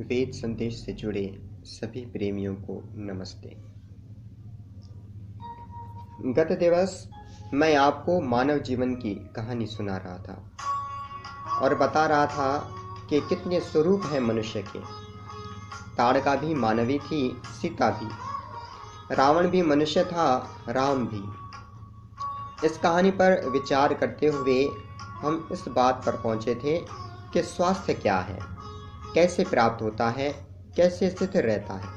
वेद संदेश से जुड़े सभी प्रेमियों को नमस्ते। गत दिवस मैं आपको मानव जीवन की कहानी सुना रहा था और बता रहा था कि कितने स्वरूप हैं मनुष्य के। ताड़का भी मानवी थी, सीता भी, रावण भी मनुष्य था, राम भी। इस कहानी पर विचार करते हुए हम इस बात पर पहुंचे थे कि स्वास्थ्य क्या है, कैसे प्राप्त होता है, कैसे स्थिर रहता है।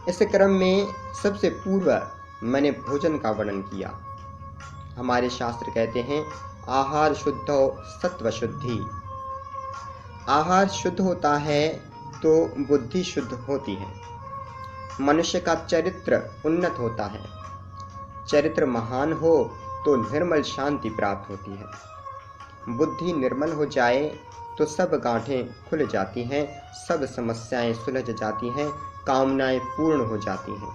इस क्रम में सबसे पूर्व मैंने भोजन का वर्णन किया। हमारे शास्त्र कहते हैं आहार शुद्धो सत्व शुद्धि। आहार शुद्ध होता है तो बुद्धि शुद्ध होती है, मनुष्य का चरित्र उन्नत होता है, चरित्र महान हो तो निर्मल शांति प्राप्त होती है। बुद्धि निर्मल हो जाए तो सब गांठें खुल जाती हैं, सब समस्याएं सुलझ जाती हैं, कामनाएं पूर्ण हो जाती हैं।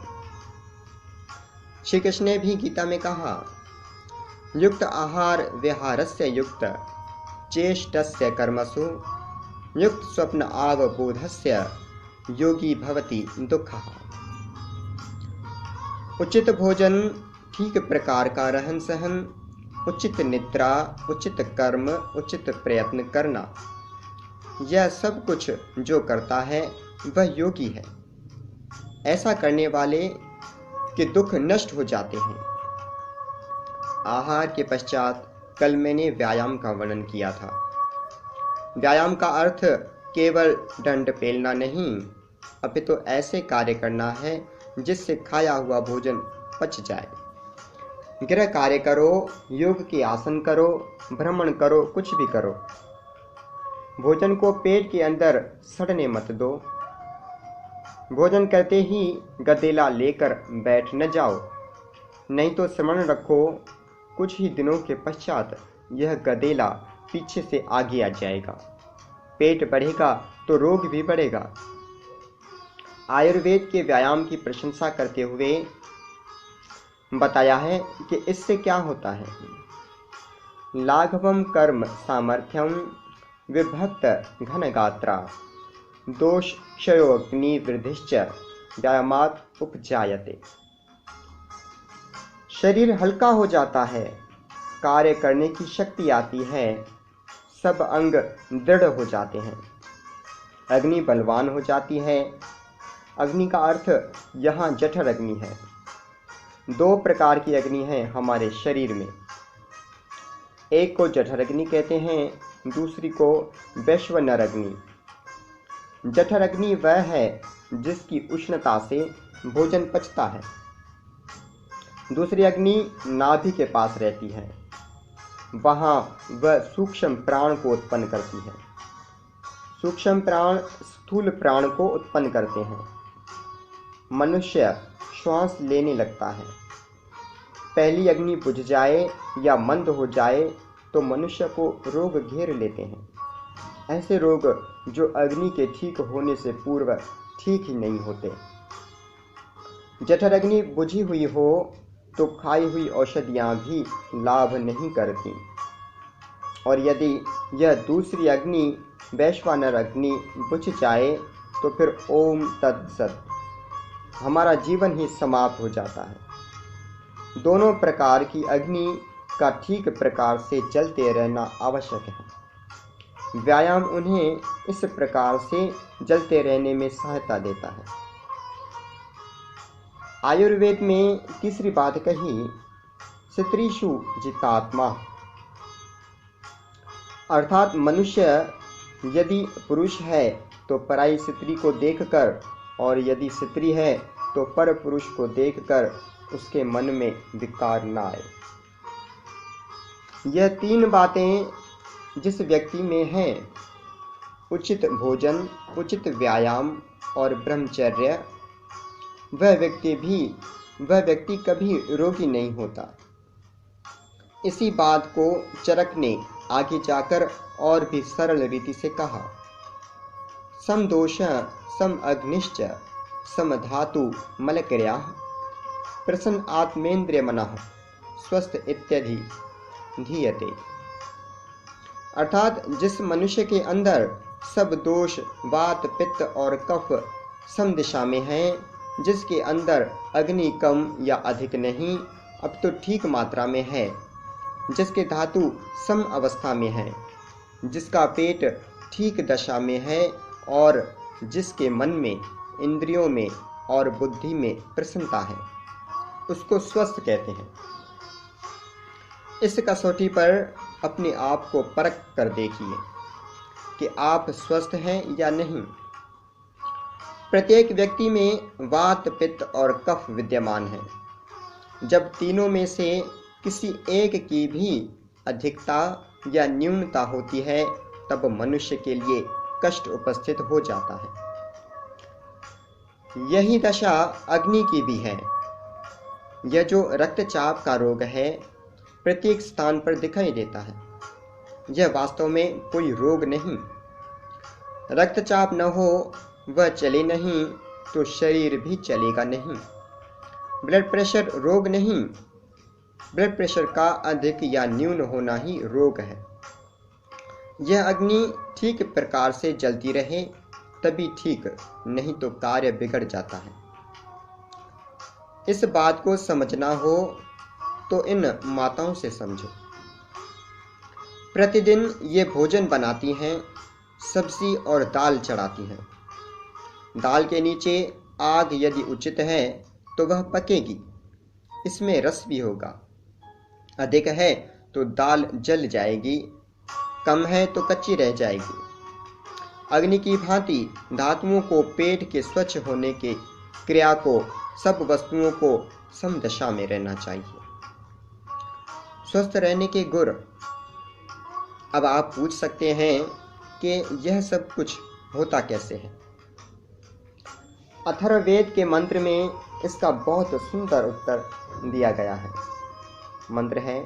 श्री कृष्ण ने भी गीता में कहा, युक्त आहार विहारस्य युक्त चेष्टस्य कर्मसु युक्त स्वप्न आवबोधस्य योगी भवति दुःखः। उचित भोजन, ठीक प्रकार का रहन सहन, उचित निद्रा, उचित कर्म, उचित प्रयत्न करना, यह सब कुछ जो करता है वह योगी है। ऐसा करने वाले के दुख नष्ट हो जाते हैं। आहार के पश्चात कल मैंने व्यायाम का वर्णन किया था। व्यायाम का अर्थ केवल डंड पेलना नहीं, अपितु तो ऐसे कार्य करना है जिससे खाया हुआ भोजन पच जाए। गृह कार्य करो, योग के आसन करो, भ्रमण करो, कुछ भी करो, भोजन को पेट के अंदर सड़ने मत दो। भोजन करते ही गदेला लेकर बैठ न जाओ, नहीं तो स्मरण रखो कुछ ही दिनों के पश्चात यह गदेला पीछे से आगे आ जाएगा। पेट बढ़ेगा तो रोग भी बढ़ेगा। आयुर्वेद के व्यायाम की प्रशंसा करते हुए बताया है कि इससे क्या होता है। लाघवम कर्म सामर्थ्यम विभक्त घनगात्रा दोष क्षयोग्नि वृद्धिश्च व्यायामात् उपजायते। शरीर हल्का हो जाता है, कार्य करने की शक्ति आती है, सब अंग दृढ़ हो जाते हैं, अग्नि बलवान हो जाती है। अग्नि का अर्थ यहाँ जठर अग्नि है। दो प्रकार की अग्नि है हमारे शरीर में, एक को जठर अग्नि कहते हैं, दूसरी को वैश्वानर अग्नि। जठर अग्नि वह है जिसकी उष्णता से भोजन पचता है। दूसरी अग्नि नाभि के पास रहती है, वहाँ वह सूक्ष्म प्राण को उत्पन्न करती है। सूक्ष्म प्राण स्थूल प्राण को उत्पन्न करते हैं। मनुष्य श्वास लेने लगता है। पहली अग्नि बुझ जाए या मंद हो जाए तो मनुष्य को रोग घेर लेते हैं। ऐसे रोग जो अग्नि के ठीक होने से पूर्व ठीक ही नहीं होते। जठर अग्नि बुझी हुई हो तो खाई हुई औषधियां भी लाभ नहीं करती। और यदि यह दूसरी अग्नि वैश्वानर अग्नि बुझ जाए तो फिर ओम तत्सत, हमारा जीवन ही समाप्त हो जाता है। दोनों प्रकार की अग्नि का ठीक प्रकार से जलते रहना आवश्यक है। व्यायाम उन्हें इस प्रकार से जलते रहने में सहायता देता है। आयुर्वेद में तीसरी बात कही, स्त्रीषु जितात्मा, अर्थात मनुष्य यदि पुरुष है तो पराई स्त्री को देखकर, और यदि स्त्री है तो पर पुरुष को देखकर उसके मन में विकार न आए। यह तीन बातें जिस व्यक्ति में हैं, उचित भोजन, उचित व्यायाम और ब्रह्मचर्य, वह व्यक्ति कभी रोगी नहीं होता। इसी बात को चरक ने आगे जाकर और भी सरल रीति से कहा, सम दोष सम अग्निश्च सम धातु मलक्रिया प्रसन्न आत्मेन्द्रिय मनः स्वस्थ इत्यादि धीयते। अर्थात जिस मनुष्य के अंदर सब दोष वात पित्त और कफ सम दिशा में हैं, जिसके अंदर अग्नि कम या अधिक नहीं अब तो ठीक मात्रा में है, जिसके धातु सम अवस्था में है, जिसका पेट ठीक दशा में है और जिसके मन में, इंद्रियों में और बुद्धि में प्रसन्नता है, उसको स्वस्थ कहते हैं। इस कसौटी पर अपने आप को परख कर देखिए कि आप स्वस्थ हैं या नहीं। प्रत्येक व्यक्ति में वात पित्त और कफ विद्यमान है। जब तीनों में से किसी एक की भी अधिकता या न्यूनता होती है तब मनुष्य के लिए कष्ट उपस्थित हो जाता है। यही दशा अग्नि की भी है। यह जो रक्तचाप का रोग है प्रत्येक स्थान पर दिखाई देता है। यह वास्तव में कोई रोग नहीं। रक्तचाप न हो, वह चले नहीं तो शरीर भी चलेगा नहीं। ब्लड प्रेशर रोग नहीं, ब्लड प्रेशर का अधिक या न्यून होना ही रोग है। यह अग्नि ठीक प्रकार से जलती रहे तभी ठीक, नहीं तो कार्य बिगड़ जाता है। इस बात को समझना हो तो इन माताओं से समझो। प्रतिदिन ये भोजन बनाती हैं, सब्जी और दाल चढ़ाती हैं। दाल के नीचे आग यदि उचित है तो वह पकेगी, इसमें रस भी होगा। अधिक है तो दाल जल जाएगी, कम है तो कच्ची रह जाएगी। अग्नि की भांति धातुओं को पेट के स्वच्छ होने के क्रिया को सब वस्तुओं को समदशा में रहना चाहिए। स्वस्थ रहने के गुर। अब आप पूछ सकते हैं कि यह सब कुछ होता कैसे है। अथर्ववेद के मंत्र में इसका बहुत सुंदर उत्तर दिया गया है। मंत्र है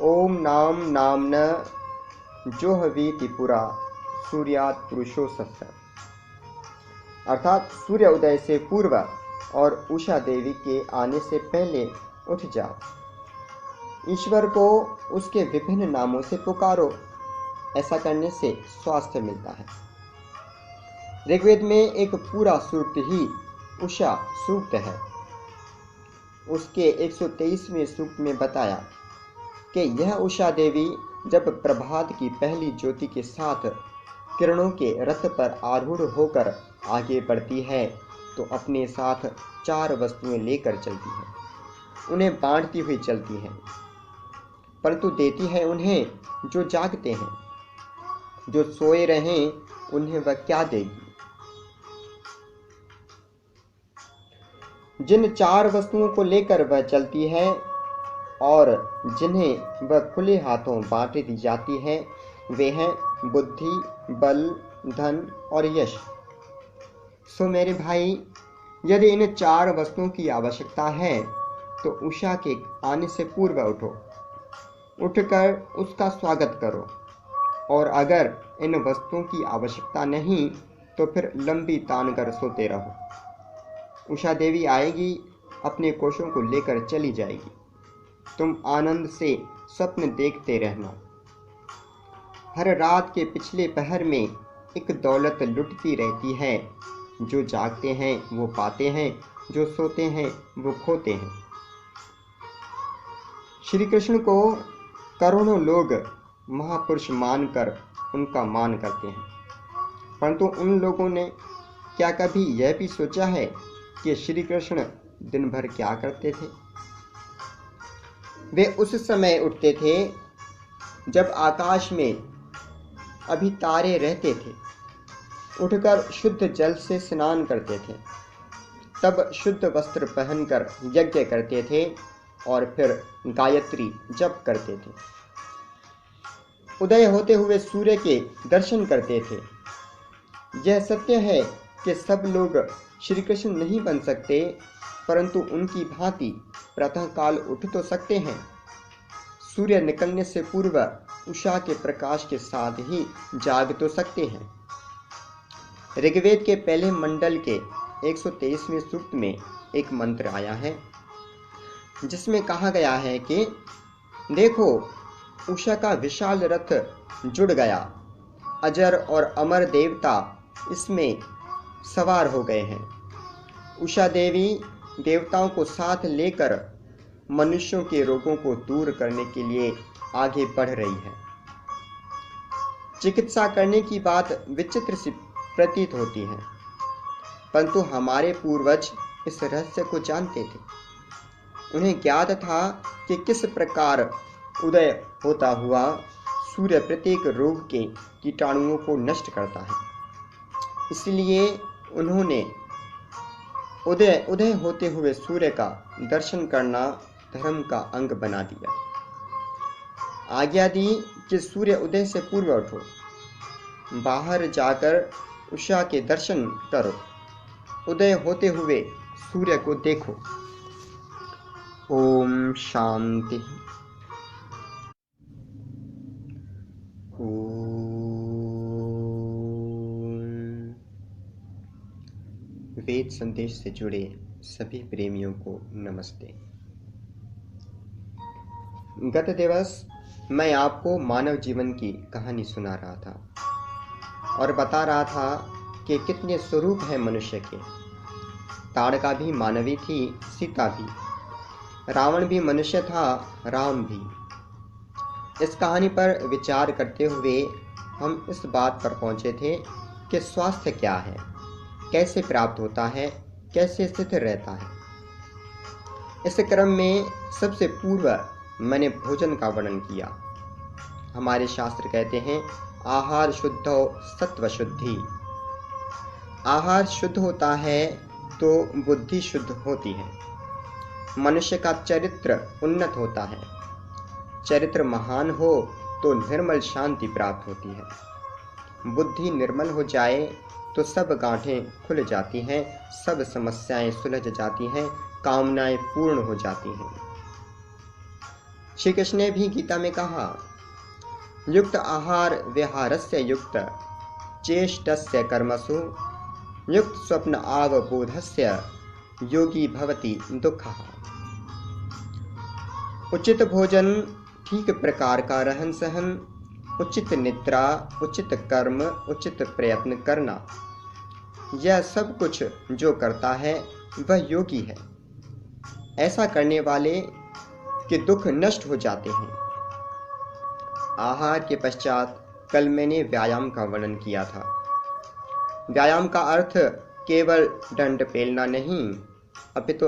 ओम नाम नामन जोहवीति पुरा सूर्यात पुरुषो सत्य। अर्थात सूर्य उदय से पूर्व और उषा देवी के आने से पहले उठ जाओ। ईश्वर को उसके विभिन्न नामों से पुकारो। ऐसा करने से स्वास्थ्य मिलता है। ऋग्वेद में एक पूरा सूक्त ही उषा सूक्त है। उसके 123वें सूक्त में बताया कि यह उषा देवी जब प्रभात की पहली ज्योति के साथ किरणों के रथ पर आरूढ़ होकर आगे बढ़ती है तो अपने साथ 4 वस्तुएं लेकर चलती है। उन्हें बांटती हुई चलती है, परंतु देती है उन्हें जो जागते हैं। जो सोए रहें उन्हें वह क्या देगी। जिन 4 वस्तुओं को लेकर वह चलती है और जिन्हें वह खुले हाथों बांट दी जाती है वे हैं बुद्धि, बल, धन और यश। सो मेरे भाई, यदि इन 4 वस्तुओं की आवश्यकता है तो उषा के आने से पूर्व उठो, उठकर उसका स्वागत करो। और अगर इन वस्तुओं की आवश्यकता नहीं तो फिर लंबी तान कर सोते रहो। उषा देवी आएगी, अपने कोशों को लेकर चली जाएगी। तुम आनंद से स्वप्न देखते रहना। हर रात के पिछले पहर में एक दौलत लुटती रहती है। जो जागते हैं वो पाते हैं, जो सोते हैं वो खोते हैं। श्री कृष्ण को करोड़ों लोग महापुरुष मानकर उनका मान करते हैं, परंतु उन लोगों ने क्या कभी यह भी सोचा है कि श्री कृष्ण दिन भर क्या करते थे। वे उस समय उठते थे जब आकाश में अभी तारे रहते थे, उठकर शुद्ध जल से स्नान करते थे, तब शुद्ध वस्त्र पहनकर यज्ञ करते थे और फिर गायत्री जप करते थे। उदय होते हुए सूर्य के दर्शन करते थे। यह सत्य है कि सब लोग श्री कृष्ण नहीं बन सकते, परंतु उनकी भांति प्रातःकाल उठ तो सकते हैं। सूर्य निकलने से पूर्व उषा के प्रकाश के साथ ही जाग तो सकते हैं। ऋग्वेद के पहले मंडल के 123वें सूक्त में एक मंत्र आया है जिसमें कहा गया है कि देखो, उषा का विशाल रथ जुड़ गया। अजर और अमर देवता इसमें सवार हो गए हैं। उषा देवी देवताओं को साथ लेकर मनुष्यों के रोगों को दूर करने के लिए आगे बढ़ रही है। चिकित्सा करने की बात विचित्र सी प्रतीत होती है, परंतु हमारे पूर्वज इस रहस्य को जानते थे। उन्हें ज्ञात था कि किस प्रकार उदय होता हुआ सूर्य प्रत्येक रोग के कीटाणुओं को नष्ट करता है। इसलिए उन्होंने उदय होते हुए सूर्य का दर्शन करना धर्म का अंग बना दिया। आज्ञा दी कि सूर्य उदय से पूर्व उठो, बाहर जाकर उषा के दर्शन करो, उदय होते हुए सूर्य को देखो। ओम शांति। वेद संदेश से जुड़े सभी प्रेमियों को नमस्ते। गत दिवस मैं आपको मानव जीवन की कहानी सुना रहा था और बता रहा था कि कितने स्वरूप हैं मनुष्य के। ताड़का भी मानवी थी, सीता भी, रावण भी मनुष्य था, राम भी। इस कहानी पर विचार करते हुए हम इस बात पर पहुंचे थे कि स्वास्थ्य क्या है, कैसे प्राप्त होता है, कैसे स्थिर रहता है। इस क्रम में सबसे पूर्व मैंने भोजन का वर्णन किया। हमारे शास्त्र कहते हैं, आहार शुद्धो सत्व शुद्धि। आहार शुद्ध होता है तो बुद्धि शुद्ध होती है। मनुष्य का चरित्र उन्नत होता है। चरित्र महान हो तो निर्मल शांति प्राप्त होती है। बुद्धि निर्मल हो जाए तो सब गांठें खुल जाती हैं, सब समस्याएं सुलझ जाती हैं, कामनाएं पूर्ण हो जाती हैं। श्री कृष्ण ने भी गीता में कहा, युक्त आहार विहारस्य युक्त चेष्टस्य कर्मसु युक्त स्वप्न आवबोधस्य योगी भवति दुःखः। उचित भोजन, ठीक प्रकार का रहन सहन, उचित निद्रा, उचित कर्म, उचित प्रयत्न करना, यह सब कुछ जो करता है वह योगी है। ऐसा करने वाले के दुख नष्ट हो जाते हैं। आहार के पश्चात कल मैंने व्यायाम का वर्णन किया था। व्यायाम का अर्थ केवल दंड पेलना नहीं, अपितु